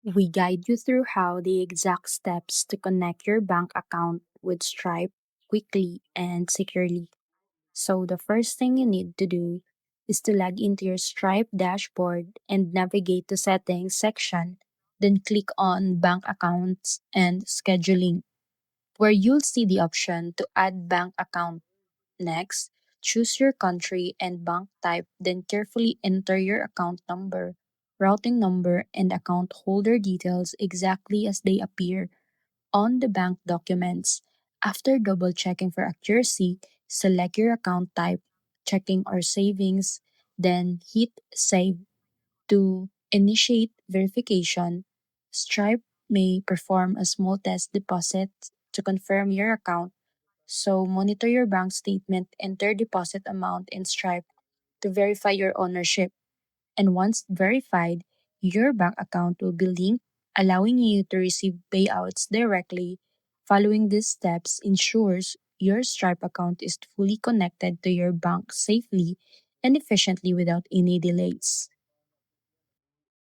We guide you through how the exact steps to connect your bank account with Stripe quickly and securely. So, the first thing you need to do is to log into your Stripe dashboard and navigate to Settings section. Then click on Bank Accounts and Scheduling, where you'll see the option to add bank account. Next, choose your country and bank type, then carefully enter your account number, routing number, and account holder details exactly as they appear on the bank documents. After double checking for accuracy, select your account type, checking or savings, then hit save to initiate verification. Stripe may perform a small test deposit to confirm your account, so monitor your bank statement, enter deposit amount in Stripe to verify your ownership. And once verified, your bank account will be linked, allowing you to receive payouts directly. Following these steps ensures your Stripe account is fully connected to your bank safely and efficiently without any delays.